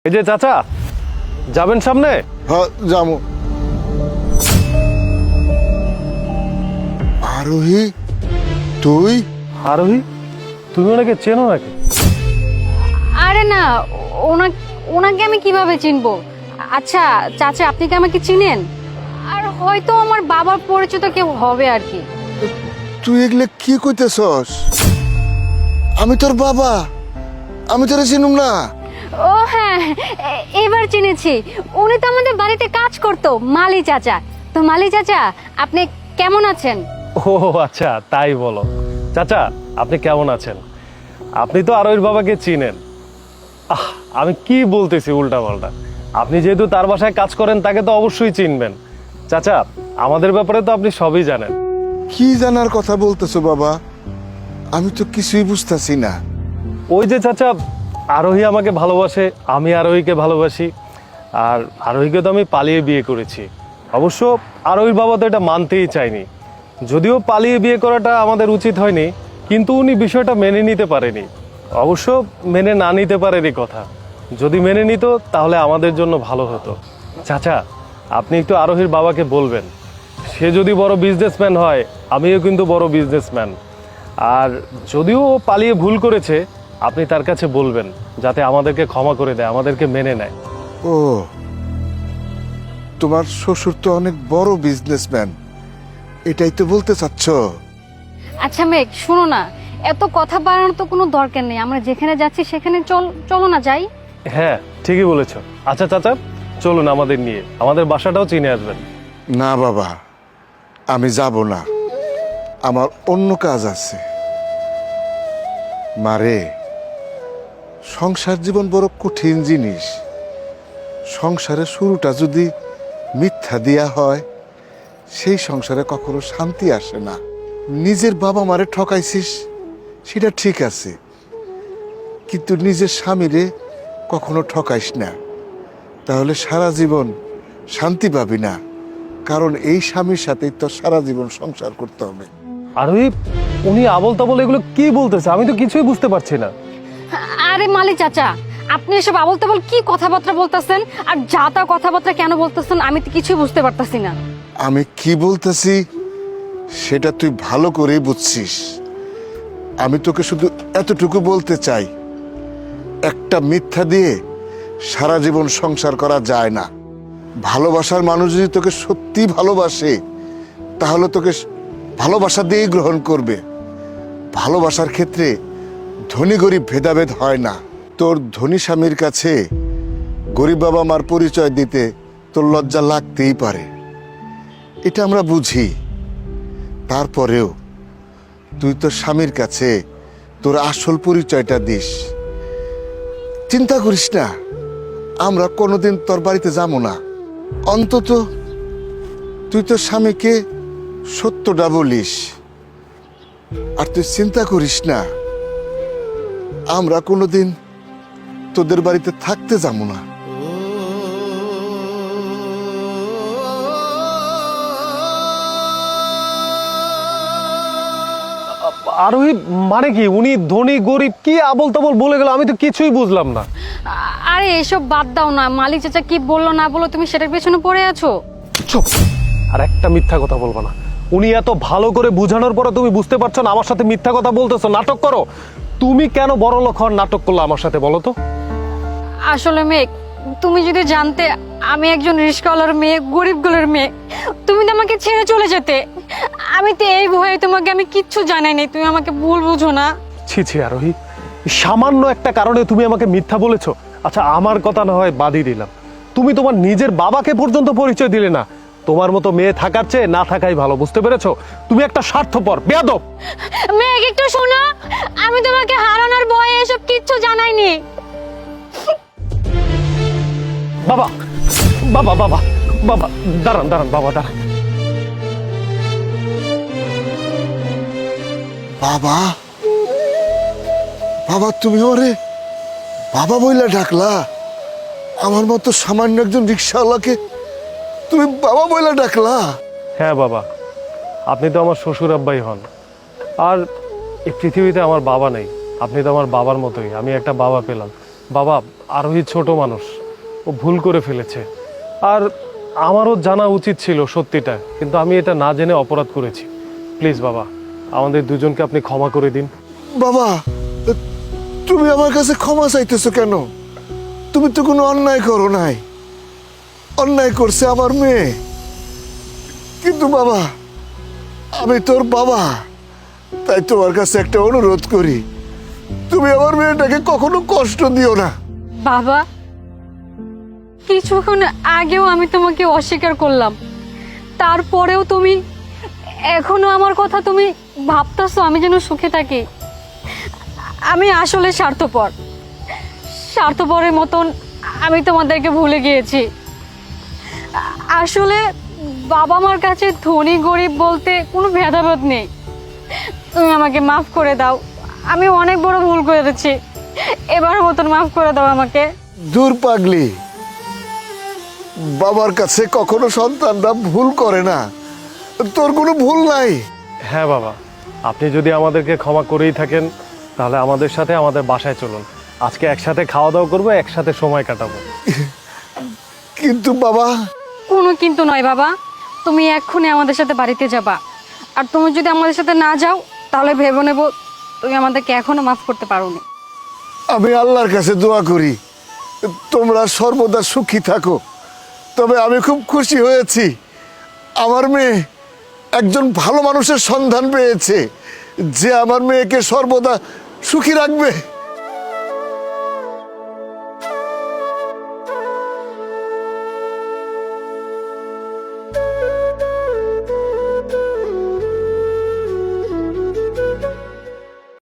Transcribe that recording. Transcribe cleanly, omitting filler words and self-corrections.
এই যে চাচা, যাবেন সামনে? হ্যাঁ যাবো। আরোহী, তুই? আরোহী, তুমি ওনাকে চেনো নাকি? আরে না, ওনাকে আমি কিভাবে চিনবো? আচ্ছা চাচা, আপনি কি আমাকে চিনেন? আর হয়তো আমার বাবার পরিচিত কেউ হবে আর কি। তুই এগুলো কি কইতেছস? আমি তোর বাবা, আমি তোরে চিনুম না? ও হ্যাঁ, এবার চিনেছি। উনি তো আমাদের বাড়িতে কাজ করতো, মালি চাচা। তো মালি চাচা, আপনি কেমন আছেন? ও আচ্ছা, তাই বলো। চাচা, আপনি কেমন আছেন? আপনি তো আরোহীর বাবাকে চিনেন। আমি কি বলতেছি উল্টা পাল্টা। আপনি যেহেতু তার বাসায় কাজ করেন, তাকে তো অবশ্যই চিনবেন। চাচা, আমাদের ব্যাপারে তো আপনি সবই জানেন। কি জানার কথা বলতেছো বাবা? আমি তো কিছুই বুঝতেছি না। ওই যে চাচা, আরোহী আমাকে ভালোবাসে, আমি আরোহীকে ভালোবাসি। আর আরোহীকে তো আমি পালিয়ে বিয়ে করেছি। অবশ্য আরোহীর বাবা তো এটা মানতেই চায়নি। যদিও পালিয়ে বিয়ে করাটা আমাদের উচিত হয়নি, কিন্তু উনি বিষয়টা মেনে নিতে পারেনি। অবশ্য মেনে না নিতে পারেনি কথা। যদি মেনে নিত তাহলে আমাদের জন্য ভালো হতো। চাচা, আপনি একটু আরোহীর বাবাকে বলবেন, সে যদি বড় বিজনেসম্যান হয়, আমিও কিন্তু বড় বিজনেসম্যান। আর যদিও ও পালিয়ে ভুল করেছে, আপনি তার কাছে বলবেন যাতে আমাদেরকে ক্ষমা করে দেয়, আমাদেরকে মেনে নেয়। ও, তোমার শ্বশুর তো অনেক বড় বিজনেসম্যান, এটাই তো বলতে চাচ্ছ? আচ্ছা মেঘ, শুনো না, এত কথা বাড়ানোর তো কোনো দরকার নেই। আমরা যেখানে যাচ্ছি সেখানে চলো না যাই। হ্যাঁ, ঠিকই বলেছো। আচ্ছা চাচা, চলুন আমাদের নিয়ে, আমাদের বাসাটাও চিনে আসবেন। না বাবা, আমি যাব না, আমার অন্য কাজ আছে। মারে, সংসার জীবন বড় কঠিন জিনিস। সংসারের শুরুটা যদি মিথ্যা দিয়া হয়, সেই সংসারে কখনো শান্তি আসে না। নিজের বাবা মারে ঠকাইছিস সেটা ঠিক আছে, কিন্তু নিজের স্বামীরে কখনো ঠকাইস না, তাহলে সারা জীবন শান্তি পাবি না। কারণ এই স্বামীর সাথেই তো সারা জীবন সংসার করতে হবে। আরোহী, উনি আবল তাবল এগুলো কি বলতেছে? আমি তো কিছুই বুঝতে পারছি না। আরে মালি চাচা, আপনি এসব আবল তাবল কি কথাবার্তা বলতেছেন? আর যা তা কথাবার্তা কেন বলতেছেন আমি তো কিছুই বুঝতে পারতাছি না। আমি কি বলতেছি সেটা তুই ভালো করেই বুঝছিস। আমি তোকে শুধু এতটুকু বলতে চাই, একটা মিথ্যা দিয়ে সারা জীবন সংসার করা যায় না। ভালোবাসার মানুষ যদি তোকে সত্যি ভালোবাসে, তাহলে তোকে ভালোবাসা দিয়েই গ্রহণ করবে। ভালোবাসার ক্ষেত্রে ধনী গরিব ভেদাভেদ হয় না। তোর ধনী স্বামীর কাছে গরিব বাবা মার পরিচয় দিতে তোর লজ্জা লাগতেই পারে, এটা আমরা বুঝি। তারপরেও তুই তোর স্বামীর কাছে তোর আসল পরিচয়টা দিস। চিন্তা করিস না, আমরা কোনোদিন তোর বাড়িতে যাবো না। অন্তত তুই তোর স্বামীকে সত্যটা বলিস। আর তুই চিন্তা করিস না, আমরা কোনোদিন তোদের বাড়িতে থাকতে যাবো না। আরোহী মানে কি? উনি ধনী গরিব কি আবল তাবল বলে গেল? আমি তো কিছুই বুঝলাম না। আরে এসব বাদ দাও না, মালি চাচা কি বললো না বলো তুমি সেটার পেছনে পড়ে আছো। চুপ! আর একটা মিথ্যা কথা বলবো না। উনি এত ভালো করে বুঝানোর পরে তুমি বুঝতে পারছো না, আমার সাথে মিথ্যা কথা বলতেছো, নাটক করো। তুমি কেন বড় লোক হওয়ার নাটক করলো আমার সাথে, বলো তো? আসলে মেঘ, তুমি যদি জানতে আমি একজন রিস্কাওয়ালার মেয়ে, গরিবগুলোর মেয়ে, তুমি তো আমাকে ছেড়ে চলে যেতে। আমি তো এই ভয়ে তোমাকে আমি কিচ্ছু জানাইনি, তুমি আমাকে ভুল বুঝো না। ছি ছি আরোহী, সামান্য একটা কারণে তুমি আমাকে মিথ্যা বলেছো। আচ্ছা, আমার কথা না হয় বাদই দিলাম, তুমি তোমার নিজের বাবাকে পর্যন্ত পরিচয় দিলে না। তোমার মতো মেয়ে থাকার চেয়ে না থাকাই ভালো, বুঝতে পেরেছো? তুমি একটা স্বার্থপর বেয়াদব। মেঘ একটু শোনো, আমি তোমাকে হারানোর ভয়ে এসব কিচ্ছু জানাইনি। বাবা বাবা বাবা বাবা, দাঁড়ান দাঁড়ান বাবা, দাঁড়ান। বাবা, বাবা তুমি ওরে বাবা বইলা ডাকলা? আমার মতো সামান্য একজন রিক্সাওয়ালাকে তুমি বাবা বইলা ডাকলা? হ্যাঁ বাবা, আপনি তো আমার শ্বশুর আব্বাই হন। আর এই পৃথিবীতে আমার বাবা নেই, আপনি তো আমার বাবার মতোই। আমি একটা বাবা পেলাম, বাবা, আরোহী ছোট মানুষ, ও ভুল করে ফেলেছে। আর আমারও জানা উচিত ছিল সত্যিটা, কিন্তু আমি এটা না জেনে অপরাধ করেছি। প্লিজ বাবা, আমাদের দুজনকে আপনি ক্ষমা করে দিন। বাবা, তুমি আমার কাছে ক্ষমা চাইতেছো কেন? তুমি তো কোনো অন্যায় করো নাই। অন্যায় করছে আমার মেয়ে। কিন্তু বাবা, আমি তোর বাবা, তাই তোমার কাছে একটা অনুরোধ করি, তুমি আমার মেয়েটাকে কখনো কষ্ট দিও না। বাবা, কিছুক্ষণ আগেও আমি তোমাকে অস্বীকার করলাম, তারপরেও তুমি এখনো আমার কথা তুমি ভাবতেছো আমি যেন সুখে থাকি। আমি আসলে স্বার্থপরের মতন আমি তোমাদেরকে ভুলে গিয়েছি। আসলে বাবা মার কাছে ধনী গরিব বলতে কোনো ভেদাভেদ নেই। তুমি আমাকে মাফ করে দাও, আমি অনেক বড় ভুল করেছি, এবার মতন মাফ করে দাও আমাকে। দূর পাগলি, বাবার কাছে কখনো সন্তানরা ভুল করে না। তোর কোনো ভুল নাই। হ্যাঁ বাবা, আপনি যদি আমাদেরকে ক্ষমা করেই থাকেন, তাহলে আমাদের সাথে আমাদের বাসায় চলুন। আজকে একসাথে খাওয়া দাওয়া করবো, একসাথে সময় কাটাবো। কিন্তু বাবা, কোনো কিন্তু নয় বাবা, তুমি এক্ষুনি আমাদের সাথে বাড়িতে যাবা। আর তুমি যদি আমাদের সাথে না যাও, তাহলে ভেবে নেব তুমি আমাদেরকে এখনো মাফ করতে পারোনি। আমি আল্লাহর কাছে দোয়া করি তোমরা সর্বদা সুখী থাকো। তবে আমি খুব খুশি হয়েছি, আমার মেয়ে একজন ভালো মানুষের সন্ধান পেয়েছে, যে আমার মেয়েকে সর্বদা সুখী রাখবে।